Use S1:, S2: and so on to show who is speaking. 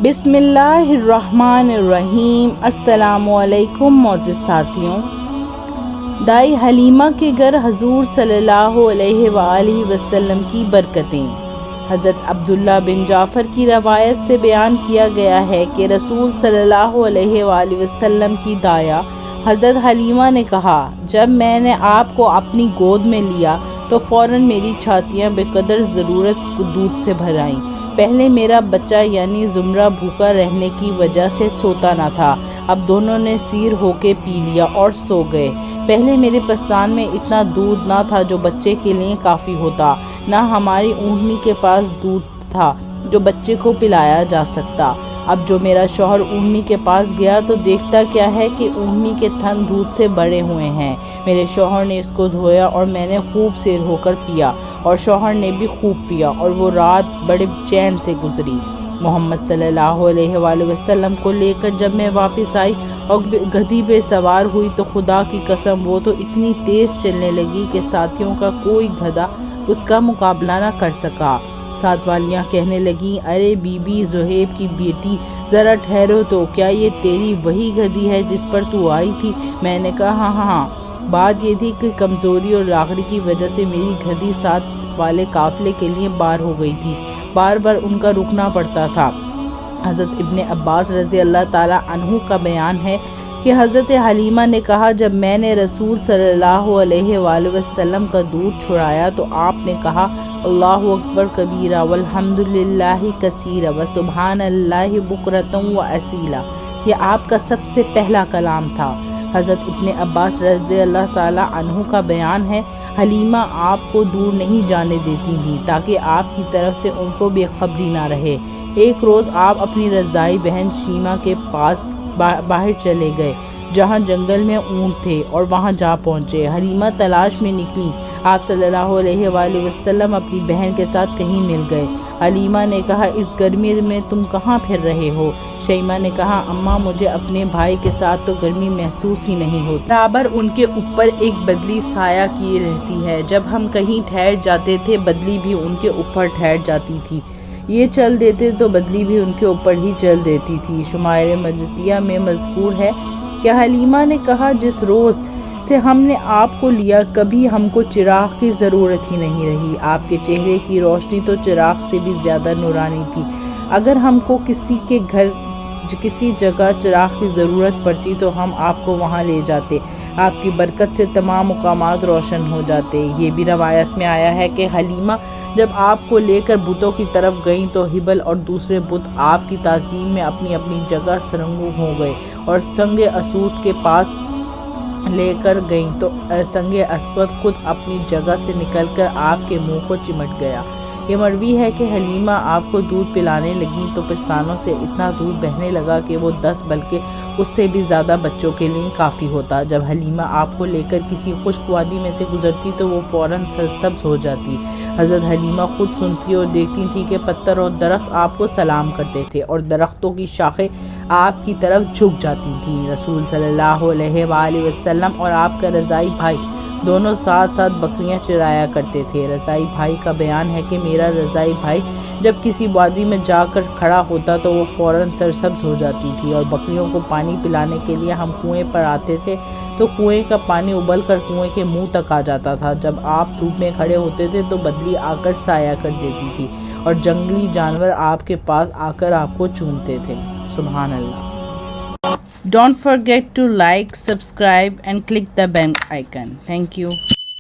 S1: بسم اللہ الرحمن الرحیم۔ السلام علیکم معزز ساتھیوں، دائی حلیمہ کے گھر حضور صلی اللہ علیہ وآلہ وسلم کی برکتیں۔ حضرت عبداللہ بن جعفر کی روایت سے بیان کیا گیا ہے کہ رسول صلی اللہ علیہ وآلہ وسلم کی دایا حضرت حلیمہ نے کہا، جب میں نے آپ کو اپنی گود میں لیا تو فوراً میری چھاتیاں بے قدر ضرورت دودھ سے بھر آئیں۔ پہلے میرا بچہ یعنی زمرہ بھوکا رہنے کی وجہ سے سوتا نہ تھا، اب دونوں نے سیر ہو کے پی لیا اور سو گئے۔ پہلے میرے پستان میں اتنا دودھ نہ تھا جو بچے کے لیے کافی ہوتا، نہ ہماری اونٹنی کے پاس دودھ تھا جو بچے کو پلایا جا سکتا۔ اب جو میرا شوہر اونٹنی کے پاس گیا تو دیکھتا کیا ہے کہ اونٹنی کے تھن دودھ سے بڑے ہوئے ہیں۔ میرے شوہر نے اس کو دھویا اور میں نے خوب سیر ہو کر پیا، اور شوہر نے بھی خوب پیا، اور وہ رات بڑے چین سے گزری۔ محمد صلی اللہ علیہ وآلہ وسلم کو لے کر جب میں واپس آئی اور گدھی پہ سوار ہوئی تو خدا کی قسم وہ تو اتنی تیز چلنے لگی کہ ساتھیوں کا کوئی گدھا اس کا مقابلہ نہ کر سکا۔ ساتھ والیاں کہنے لگیں، ارے بی بی زہیب کی بیٹی، ذرا ٹھہرو تو، کیا یہ تیری وہی گدھی ہے جس پر تو آئی تھی؟ میں نے کہا ہاں۔ بات یہ تھی کہ کمزوری اور لاغری کی وجہ سے میری گدھی ساتھ والے قافلے کے لیے بار ہو گئی تھی، بار بار ان کا رکنا پڑتا تھا۔ حضرت ابن عباس رضی اللہ تعالی عنہ کا بیان ہے کہ حضرت حلیمہ نے کہا، جب میں نے رسول صلی اللہ علیہ وآلہ وسلم کا دودھ چھڑایا تو آپ نے کہا، اللہ اکبر کبیرہ والحمدللہ کثیرہ وسبحان اللہ بکرۃ واصیلا۔ یہ آپ کا سب سے پہلا کلام تھا۔ حضرت ابن عباس رضی اللہ تعالی عنہ کا بیان ہے، حلیمہ آپ کو دور نہیں جانے دیتی تھی تاکہ آپ کی طرف سے ان کو بے خبری نہ رہے۔ ایک روز آپ اپنی رضائی بہن شیمہ کے پاس باہر چلے گئے جہاں جنگل میں اونٹ تھے اور وہاں جا پہنچے۔ حلیمہ تلاش میں نکلی، آپ صلی اللہ علیہ وآلہ وسلم اپنی بہن کے ساتھ کہیں مل گئے۔ حلیمہ نے کہا، اس گرمی میں تم کہاں پھر رہے ہو؟ شیمہ نے کہا، اماں مجھے اپنے بھائی کے ساتھ تو گرمی محسوس ہی نہیں ہوتی، برابر ان کے اوپر ایک بدلی سایہ کیے رہتی ہے۔ جب ہم کہیں ٹھہر جاتے تھے بدلی بھی ان کے اوپر ٹھہر جاتی تھی، یہ چل دیتے تو بدلی بھی ان کے اوپر ہی چل دیتی تھی۔ شمائل مجدیہ میں مذکور ہے کہ حلیمہ نے کہا، جس روز سے ہم نے آپ کو لیا کبھی ہم کو چراغ کی ضرورت ہی نہیں رہی۔ آپ کے چہرے کی روشنی تو چراغ سے بھی زیادہ نورانی تھی۔ اگر ہم کو کسی کے گھر کسی جگہ چراغ کی ضرورت پڑتی تو ہم آپ کو وہاں لے جاتے، آپ کی برکت سے تمام مقامات روشن ہو جاتے۔ یہ بھی روایت میں آیا ہے کہ حلیمہ جب آپ کو لے کر بتوں کی طرف گئیں تو ہبل اور دوسرے بت آپ کی تعظیم میں اپنی اپنی جگہ سرنگوں ہو گئے، اور سنگ اسود کے پاس لے کر گئیں تو سنگ اسود خود اپنی جگہ سے نکل کر آپ کے منہ کو چمٹ گیا۔ یہ مروی ہے کہ حلیمہ آپ کو دودھ پلانے لگیں تو پستانوں سے اتنا دودھ بہنے لگا کہ وہ 10 بلکہ اس سے بھی زیادہ بچوں کے لیے کافی ہوتا۔ جب حلیمہ آپ کو لے کر کسی خشک وادی میں سے گزرتی تو وہ فوراً سرسبز ہو جاتی۔ حضرت حلیمہ خود سنتی اور دیکھتی تھی کہ پتھر اور درخت آپ کو سلام کرتے تھے اور درختوں کی شاخیں آپ کی طرف جھک جاتی تھیں۔ رسول صلی اللہ علیہ وآلہ وسلم اور آپ کا رضائی بھائی دونوں ساتھ ساتھ بکریاں چرایا کرتے تھے۔ رضائی بھائی کا بیان ہے کہ میرا رضائی بھائی جب کسی وادی میں جا کر کھڑا ہوتا تو وہ فوراً سرسبز ہو جاتی تھی، اور بکریوں کو پانی پلانے کے لیے ہم کنویں پر آتے تھے تو کنویں کا پانی ابل کر کنویں کے منہ تک آ جاتا تھا۔ جب آپ دھوپ میں کھڑے ہوتے تھے تو بدلی آ کر سایہ کر دیتی تھی، اور جنگلی جانور آپ کے پاس آ کر آپ کو چومتے تھے۔ سبحان اللہ۔ Don't forget to like, subscribe and click the bell icon. Thank you.